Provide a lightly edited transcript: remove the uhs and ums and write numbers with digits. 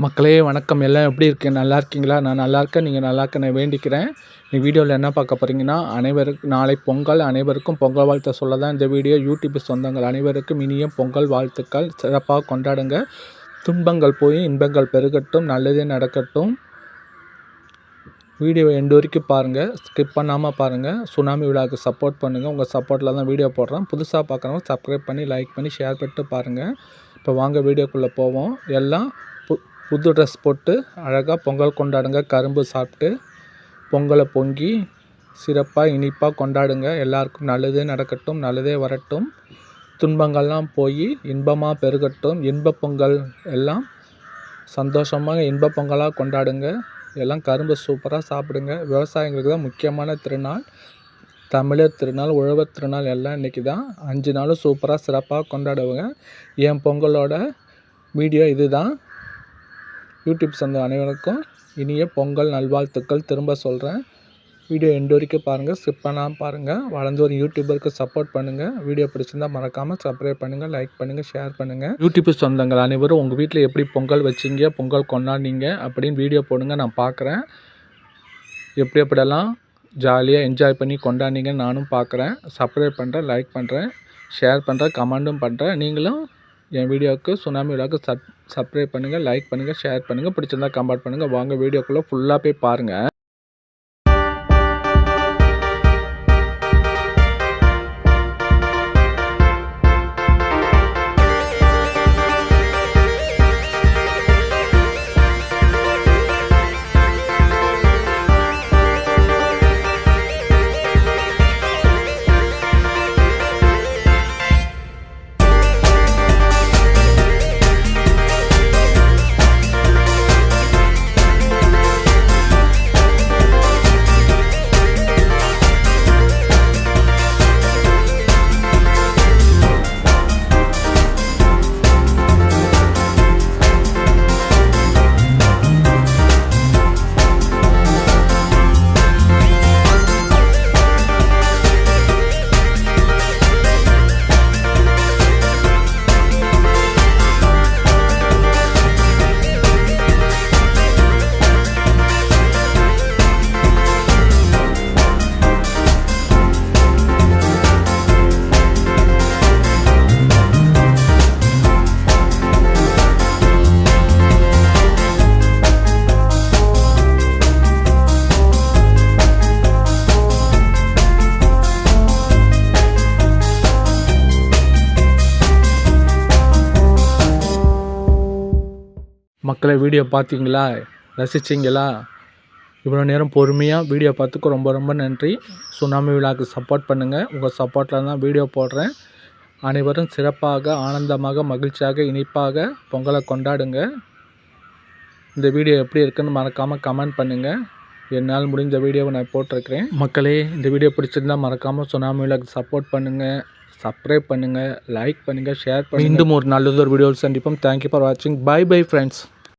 மக்களே வணக்கம். எல்லாம் எப்படி இருக்கீங்க? நல்லா இருக்கீங்களா? நான் நல்லா இருக்கேன். நீங்கள் நல்லா இருக்க நான் வேண்டிக்கிறேன். இந்த வீடியோவில் என்ன பார்க்க போகிறீங்கன்னா, நாளை பொங்கல், அனைவருக்கும் பொங்கல் வாழ்த்து சொல்ல தான் இந்த வீடியோ. யூடியூப் சொந்தங்கள் அனைவருக்கும் இனிய பொங்கல் வாழ்த்துக்கள். சிறப்பாக கொண்டாடுங்க. துன்பங்கள் போய் இன்பங்கள் பெருகட்டும், நல்லதே நடக்கட்டும். வீடியோ எண்டு வரைக்கும் பாருங்கள், ஸ்கிப் பண்ணாமல் பாருங்கள். சுனாமி விழாவுக்கு சப்போர்ட் பண்ணுங்கள். உங்கள் சப்போர்ட்டில் தான் வீடியோ போடுறேன். புதுசாக பார்க்குறவங்க சப்ஸ்கிரைப் பண்ணி லைக் பண்ணி ஷேர் பண்ணிட்டு பாருங்கள். இப்போ வாங்க வீடியோக்குள்ளே போவோம். எல்லாம் புது ட்ரெஸ் போட்டு அழகாக பொங்கல் கொண்டாடுங்க. கரும்பு சாப்பிட்டு பொங்கலை பொங்கி சிறப்பாக இனிப்பாக கொண்டாடுங்க. எல்லாருக்கும் நல்லதே நடக்கட்டும், நல்லதே வரட்டும். துன்பங்கள்லாம் போய் இன்பமாக பெருகட்டும். இன்ப பொங்கல் எல்லாம் சந்தோஷமாக இன்ப பொங்கலாக கொண்டாடுங்க. எல்லாம் கரும்பு சூப்பராக சாப்பிடுங்க. விவசாயிங்களுக்கு தான் முக்கியமான திருநாள். தமிழர் திருநாள், உழவர் திருநாள் எல்லாம் இன்றைக்கி தான். 5 நாளும் சூப்பராக சிறப்பாக கொண்டாடுவாங்க. என் பொங்கலோட வீடியோ இது தான். யூடியூப் சொந்த அனைவருக்கும் இனிய பொங்கல் நல்வாழ்த்துக்கள். திரும்ப சொல்கிறேன், வீடியோ எண்டு வரைக்கும் பாருங்கள், ஸ்கிப் பண்ணாமல் பாருங்கள். வளர்ந்து ஒரு யூடியூபருக்கு சப்போர்ட் பண்ணுங்கள். வீடியோ பிடிச்சிருந்தால் மறக்காமல் சப்ஸ்கிரைப் பண்ணுங்கள், லைக் பண்ணுங்கள், ஷேர் பண்ணுங்கள். யூடியூப் சொந்தங்கள் அனைவரும் உங்கள் வீட்டில் எப்படி பொங்கல் வச்சிங்க, பொங்கல் கொண்டாடினீங்க அப்படின்னு வீடியோ போடுங்க, நான் பார்க்குறேன். எப்படியெல்லாம் ஜாலியாக என்ஜாய் பண்ணி கொண்டாடினீங்கன்னு நானும் பார்க்குறேன். சப்ஸ்கிரைப் பண்ணுறேன், லைக் பண்ணுறேன், ஷேர் பண்ணுறேன், கமெண்ட்டும் பண்ணுறேன். நீங்களும் என் வீடியோவுக்கு சுனாமி விழாவுக்கு சப்ஸ்கிரைப் பண்ணுங்கள், லைக் பண்ணுங்கள், ஷேர் பண்ணுங்கள். பிடிச்சிருந்தா கமெண்ட் பண்ணுங்கள். வாங்க வீடியோக்குள்ளே ஃபுல்லாக போய் பாருங்கள். மக்களை வீடியோ பார்த்தீங்களா? ரசிச்சிங்களா? இவ்வளோ நேரம் பொறுமையாக வீடியோ பார்த்துக்கு ரொம்ப ரொம்ப நன்றி. சுனாமி விழாவுக்கு சப்போர்ட் பண்ணுங்கள். உங்கள் சப்போர்ட்டில் தான் வீடியோ போடுறேன். அனைவரும் சிறப்பாக, ஆனந்தமாக, மகிழ்ச்சியாக, இனிப்பாக பொங்கலை கொண்டாடுங்க. இந்த வீடியோ எப்படி இருக்குன்னு மறக்காமல் கமெண்ட் பண்ணுங்கள். என்னால் முடிஞ்ச வீடியோவை நான் போட்டிருக்கிறேன். மக்களே, இந்த வீடியோ பிடிச்சிருந்தால் மறக்காமல் சுனாமி விழாவுக்கு சப்போர்ட் பண்ணுங்கள், சப்ஸ்கிரைப் பண்ணுங்கள், லைக் பண்ணுங்கள், ஷேர் பண்ணுங்கள். மீண்டும் ஒரு நல்லதொரு வீடியோவில் சந்திப்போம். தேங்க்யூ ஃபார் வாட்சிங். Bye bye friends.